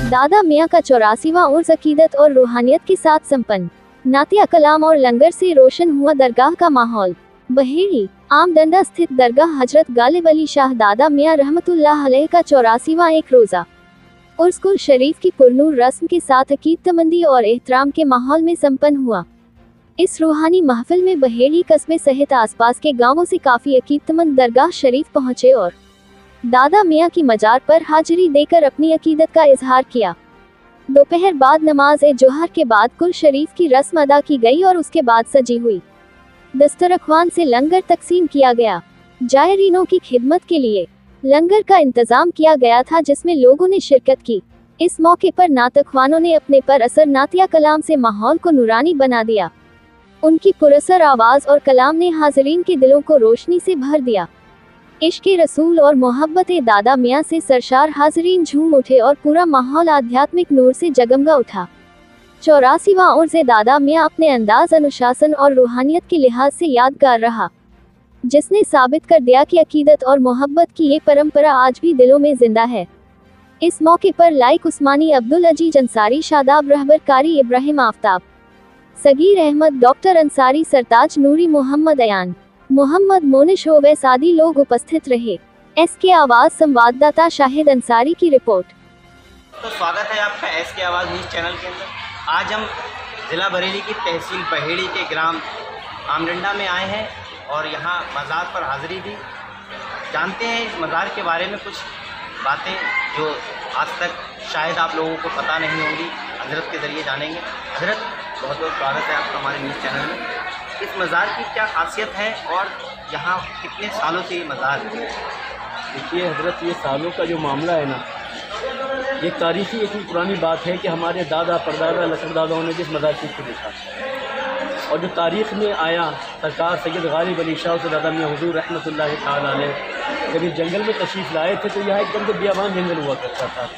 दादा मियाँ का 84वां उर्स अकीदत और रूहानियत के साथ संपन्न। नातिया कलाम और लंगर से रोशन हुआ दरगाह का माहौल। बहेड़ी आमडंडा स्थित दरगाह हजरत गालिब अली शाह दादा मियाँ रहमतुल्लाह अलैह का 84वां एक रोजा उर्स कुल शरीफ की पुरनूर रस्म के साथ अकीदतमंदी और एहतराम के माहौल में संपन्न हुआ। इस रूहानी महफिल में बहेड़ी कस्बे सहित आसपास के गांवों से काफी अकीदतमंद दरगाह शरीफ पहुंचे और दादा मियाँ की मजार पर हाजिरी देकर अपनी अकीदत का इजहार किया। दोपहर बाद नमाज जोहर के बाद कुल शरीफ की रस्म अदा की गई और उसके बाद सजी हुई दस्तरख्वान से लंगर तकसीम किया गया। जायरीनों की खिदमत के लिए लंगर का इंतजाम किया गया था जिसमें लोगों ने शिरकत की। इस मौके पर नातख्वानों ने अपने पर असर नातिया कलाम से माहौल को नूरानी बना दिया। उनकी पुरअसर आवाज और कलाम ने हाज़रीन के दिलों को रोशनी से भर दिया। इश्क़ रसूल और मोहब्बत दादा मियाँ से सरशार हाज़रीन झूम उठे और पूरा माहौल आध्यात्मिक नूर से जगमगा उठा। 84वां उर्स दादा मियाँ अपने अंदाज, अनुशासन और रूहानियत के लिहाज से यादगार रहा, जिसने साबित कर दिया कि अकीदत और मोहब्बत की ये परंपरा आज भी दिलों में जिंदा है। इस मौके पर लाइक उस्मानी, अब्दुल अजीज अंसारी, शादाब रहबर, कारी इब्राहिम आफ्ताब, सगीर अहमद, डॉक्टर अंसारी, सरताज नूरी, मोहम्मद अयान, मोहम्मद मोनिश, ओवैस आदि लोग उपस्थित रहे। एसके आवाज संवाददाता शाहिद अंसारी की रिपोर्ट। तो स्वागत है आपका एसके आवाज़ न्यूज़ चैनल के अंदर। आज हम ज़िला बरेली की तहसील बहेड़ी के ग्राम आमडंडा में आए हैं और यहाँ मज़ार पर हाज़िरी दी। जानते हैं इस मज़ार के बारे में कुछ बातें जो आज तक शायद आप लोगों को पता नहीं होंगी, हज़रत के ज़रिए जानेंगे। हज़रत, बहुत बहुत स्वागत है आपका हमारे न्यूज़ चैनल में। इस मज़ार की क्या खासियत है और यहाँ कितने सालों से ये मज़ार है? देखिए हज़रत, ये सालों का जो मामला है ना, ये तारीख़ी इतनी पुरानी बात है कि हमारे दादा परदादा लसरदादाओं ने जिस मज़ार शरीफ को देखा और जो तारीख़ में आया, सरकार सैयद गालिब अली शाह से दादा मियाँ हुज़ूर रहमतुल्लाह तआला अलैह जब इस जंगल में तशरीफ़ लाए थे तो यहाँ एकदम से बियाबान जंगल हुआ करता था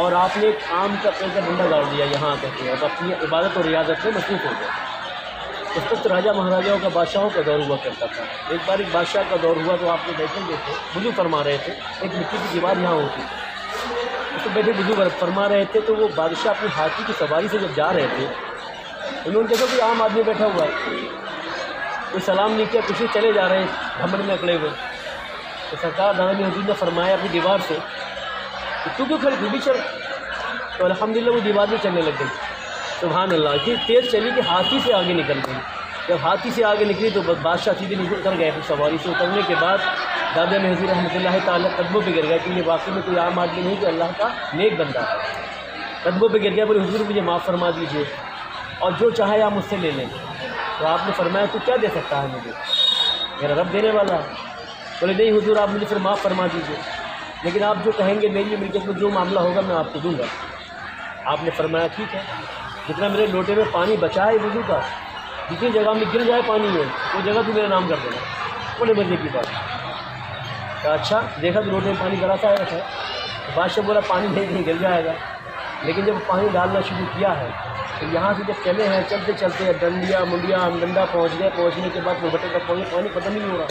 और आपने एक आम का पेड़ का डंडा गाड़ दिया यहाँ आकर के और अपनी इबादत और रियाजत में मसरूफ़ हो गए। उस वक्त राजा महाराजाओं का, बादशाहों का दौर हुआ करता था। एक बार एक बादशाह का दौर हुआ तो आपने बैठे थे, वुज़ू फरमा रहे थे, एक मिट्टी की दीवार यहाँ होती थी, उसको बैठे वुज़ू फरमा रहे थे तो वो बादशाह अपनी हाथी की सवारी से जब जा रहे थे, उन्होंने देखा कोई आम आदमी बैठा हुआ है, कोई सलाम नहीं किया, कुछ चले जा रहे हैं घमंड में अकड़े हुए। तो सरकार दादा मियाँ हुज़ूर ने फरमाया अपनी दीवार से कि तू क्यों खड़ी, तू भी चल। तो अल्हम्दुलिल्लाह वो दीवार भी चलने लग गई। सुभान अल्लाह, इतनी तेज़ चली कि हाथी से आगे निकल गई। जब हाथी से आगे निकली तो बादशाह सीधे नीचे उतर गए। फिर सवारी से उतरने के बाद दादा मियाँ हुज़ूर रहमतुल्लाह तआला कदमों पे गिर गया कि ये वाकई में कोई आम आदमी नहीं, कि अल्लाह का नेक बंदा है। कदमों पे गिर गया, बोले हुज़ूर मुझे माफ़ फरमा दीजिए और जो चाहे आप मुझसे ले लें। तो आपने फरमाया तू क्या दे सकता है मुझे, मेरा रब देने वाला है। बोले नहीं हुज़ूर, आप मुझे फिर माफ़ फरमा दीजिए, लेकिन आप जो कहेंगे मेरी मिल्कियत में जो मामला होगा मैं आपको दूँगा। आपने फरमाया ठीक है, जितना मेरे लोटे में पानी बचा है वुज़ू का, जितनी जगह में गिर जाए पानी में वो जगह तू मेरा नाम कर देना। बड़े मज़े की बात। तो अच्छा, देखा तो लोटे में पानी ज़रा सा आया था। तो बादशाह बोला पानी नहीं गिर जाएगा, लेकिन जब पानी डालना शुरू किया है तो यहाँ से जब चले हैं, चलते चलते डंडिया मुंडिया आमडंडा पहुँच गए। पहुँचने के बाद बटे तक पहुँचे, पानी ख़त्म ही नहीं हो रहा,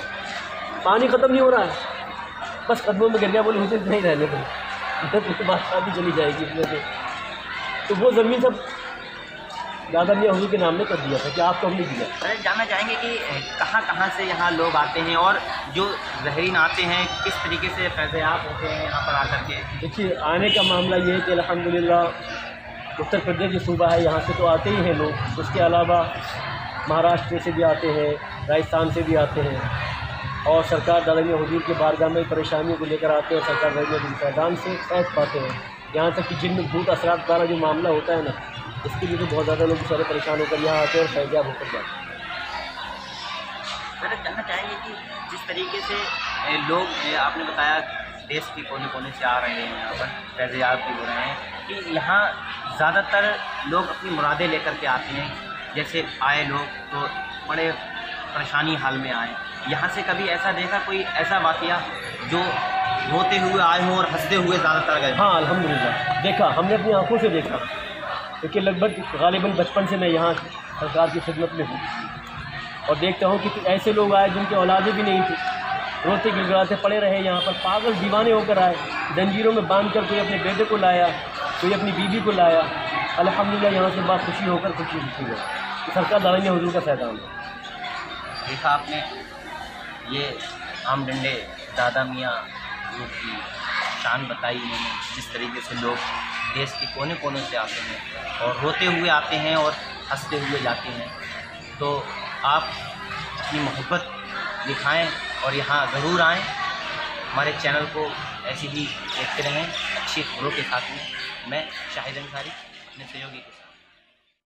पानी ख़त्म नहीं हो रहा है, बस कदमों में गिर गया। बोले हुज़ूर नहीं रहने दो, इधर तो बादशाह भी चली जाएगी इसमें से। तो वो ज़मीन सब दादा मियाँ हुज़ूर के नाम में कर दिया था कि आपको हमने दिया। अरे जानना चाहेंगे कि कहाँ कहाँ से यहाँ लोग आते हैं और जो ज़ाहिरीन आते हैं किस तरीके से फैज़याब होते हैं यहाँ पर आकर के? देखिए, आने का मामला ये है कि अल्हम्दुलिल्लाह उत्तर प्रदेश जो सूबा है यहाँ से तो आते ही हैं लोग, उसके अलावा महाराष्ट्र से भी आते हैं, राजस्थान से भी आते हैं और सरकार दादा मियाँ हुज़ूर के बारगाह में परेशानियों को लेकर आते हैं और सरकार दादा मियाँ हुज़ूर फैज़ान से फैज़ पाते हैं। यहाँ तक कि जिन भूत असरात वाला जो मामला होता है ना, इसके लिए तो बहुत ज़्यादा लोग सारे परेशान होकर यहाँ आते हैं और फैज़याब होकर जाते हैं। मैंने जानना चाहेंगे कि जिस तरीके से लोग, आपने बताया देश के कोने कोने से आ रहे हैं, यहाँ पर फैज़याब भी हो रहे हैं, कि यहाँ ज़्यादातर लोग अपनी मुरादें लेकर के आते हैं। जैसे आए लोग तो बड़े परेशानी हाल में आए, यहाँ से कभी ऐसा देखा, कोई ऐसा वाक़या जो रोते हुए आए हों और हंसते हुए ज़्यादातर गए? हाँ अल्हम्दुलिल्लाह, देखा, हमने अपनी आंखों से देखा, क्योंकि लगभग गालिबन बचपन से मैं यहाँ सरकार की खिदमत में हूँ और देखता हूँ कि ऐसे लोग आए जिनकी औलादें भी नहीं थी, रोते गिड़गिड़ाते पड़े रहे यहाँ पर, पागल दीवाने होकर आए, जंजीरों में बांध कर कोई अपने बेटे को लाया, कोई अपनी बीवी को लाया। अल्हम्दुलिल्लाह यहाँ से बात खुशी होकर खुशी गई। सरकार दावत हुजूर का फैज़ान है। देखा आपने, ये आम डंडे दादा मियाँ की शान बताई उन्होंने, जिस तरीके से लोग देश के कोने कोने से आते हैं और रोते हुए आते हैं और हंसते हुए जाते हैं। तो आप अपनी मोहब्बत दिखाएं और यहाँ ज़रूर आएँ। हमारे चैनल को ऐसे ही देखते रहें अच्छी खबरों के साथ में। मैं शाहिद अंसारी अपने सहयोगी के साथ।